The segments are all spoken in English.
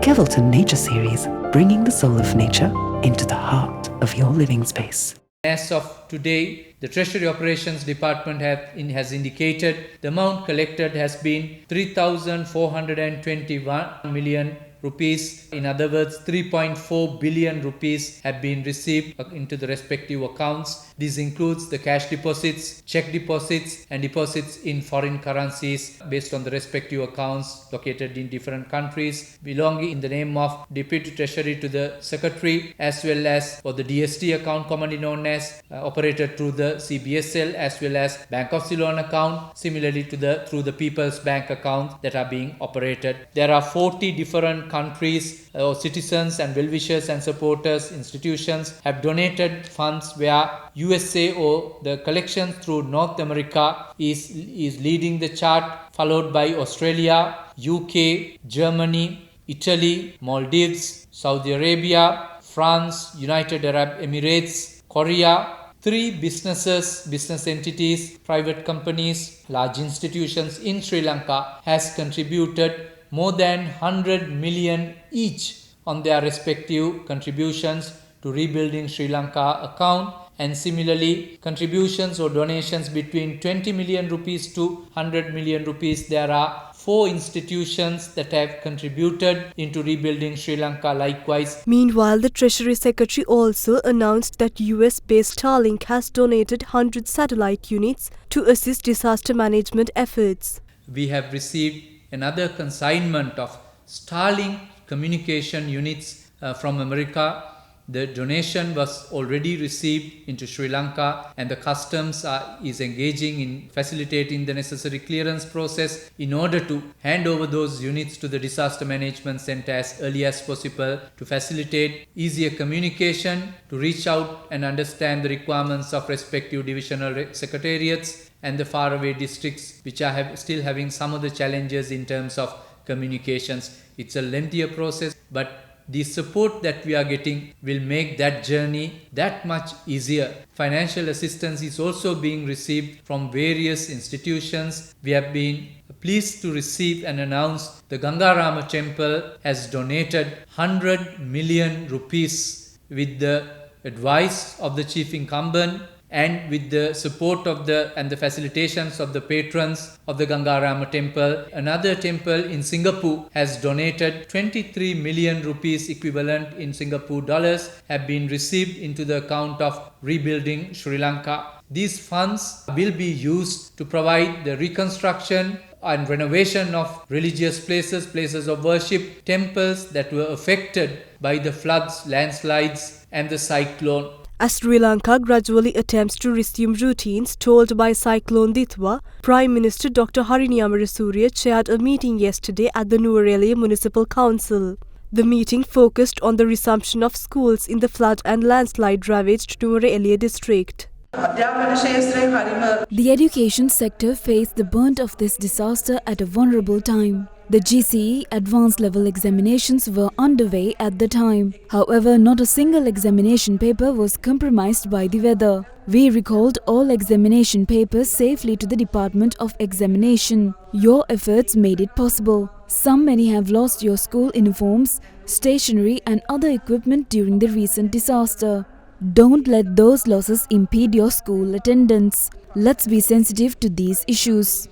Kevilton Nature Series, bringing the soul of nature into the heart of your living space. As of today, the Treasury Operations Department has indicated the amount collected has been 3,421 million rupees. In other words, 3.4 billion rupees have been received into the respective accounts. This includes the cash deposits, check deposits, and deposits in foreign currencies based on the respective accounts located in different countries, belonging in the name of Deputy Treasury to the Secretary, as well as for the DST account commonly known as operated through the CBSL, as well as Bank of Ceylon account, similarly through the People's Bank account that are being operated. There are 40 different countries or citizens and well-wishers and supporters, institutions have donated funds where USA or the collection through North America is leading the chart, followed by Australia, UK, Germany, Italy, Maldives, Saudi Arabia, France, United Arab Emirates, Korea. 3 business entities, private companies, large institutions in Sri Lanka has contributed more than 100 million each on their respective contributions to Rebuilding Sri Lanka account, and similarly contributions or donations between 20 million rupees to 100 million rupees. There are 4 institutions that have contributed into Rebuilding Sri Lanka likewise. Meanwhile, the Treasury Secretary also announced that US-based Starlink has donated 100 satellite units to assist disaster management efforts. We have received another consignment of Starlink communication units from America. The donation was already received into Sri Lanka, and the customs is engaging in facilitating the necessary clearance process in order to hand over those units to the Disaster Management Center as early as possible to facilitate easier communication, to reach out and understand the requirements of respective divisional secretariats and the faraway districts which are still having some of the challenges in terms of communications. It's a lengthier process, but the support that we are getting will make that journey that much easier. Financial assistance is also being received from various institutions. We have been pleased to receive and announce the Gangarama Temple has donated 100 million rupees with the advice of the chief incumbent and with the support of the facilitations of the patrons of the Gangarama Temple. Another temple in Singapore has donated 23 million rupees equivalent in Singapore dollars have been received into the account of Rebuilding Sri Lanka. These funds will be used to provide the reconstruction and renovation of religious places of worship, temples that were affected by the floods, landslides and the cyclone. As Sri Lanka gradually attempts to resume routines told by Cyclone Ditwa, Prime Minister Dr. Harini Amarasuriya chaired a meeting yesterday at the Nuwara Municipal Council. The meeting focused on the resumption of schools in the flood and landslide ravaged Nuwara district. The education sector faced the brunt of this disaster at a vulnerable time. The GCE advanced level examinations were underway at the time. However, not a single examination paper was compromised by the weather. We recalled all examination papers safely to the Department of Examination. Your efforts made it possible. Many have lost your school uniforms, stationery and other equipment during the recent disaster. Don't let those losses impede your school attendance. Let's be sensitive to these issues.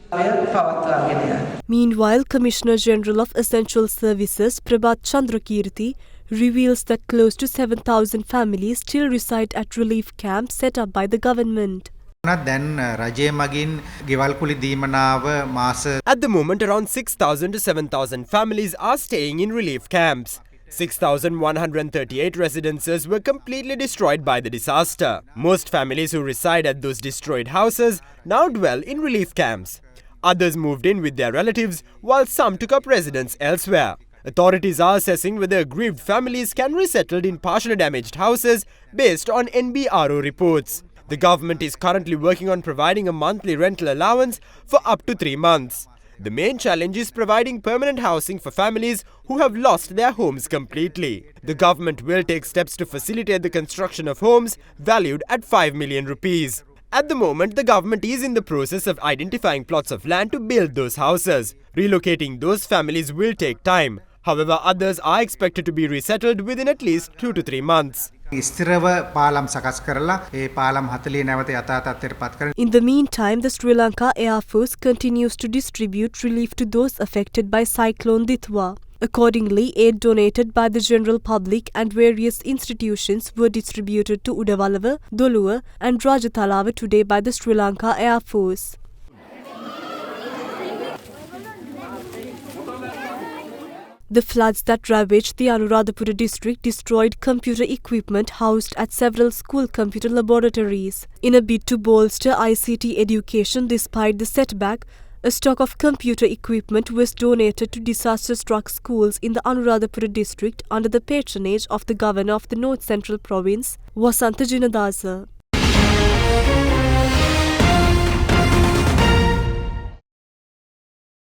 Meanwhile, Commissioner General of Essential Services Prabhat Chandrakirti reveals that close to 7,000 families still reside at relief camps set up by the government. At the moment, around 6,000 to 7,000 families are staying in relief camps. 6,138 residences were completely destroyed by the disaster. Most families who reside at those destroyed houses now dwell in relief camps. Others moved in with their relatives, while some took up residence elsewhere. Authorities are assessing whether aggrieved families can be resettled in partially damaged houses based on NBRO reports. The government is currently working on providing a monthly rental allowance for up to 3 months. The main challenge is providing permanent housing for families who have lost their homes completely. The government will take steps to facilitate the construction of homes valued at 5 million rupees. At the moment, the government is in the process of identifying plots of land to build those houses. Relocating those families will take time. However, others are expected to be resettled within at least 2 to 3 months. ස්ථිරව පාලම් සකස් කරලා ඒ පාලම් 40 නැවත යථා තත්ත්වයට පත් කරන. In the meantime, the Sri Lanka Air Force continues to distribute relief to those affected by Cyclone Ditwa. Accordingly, aid donated by the general public and various institutions were distributed to Udawalawa, Doluwa and Rajatalawa today by the Sri Lanka Air Force. The floods that ravaged the Anuradhapura district destroyed computer equipment housed at several school computer laboratories. In a bid to bolster ICT education despite the setback, a stock of computer equipment was donated to disaster-struck schools in the Anuradhapura district under the patronage of the governor of the North Central Province, Wasantha Jinadasa.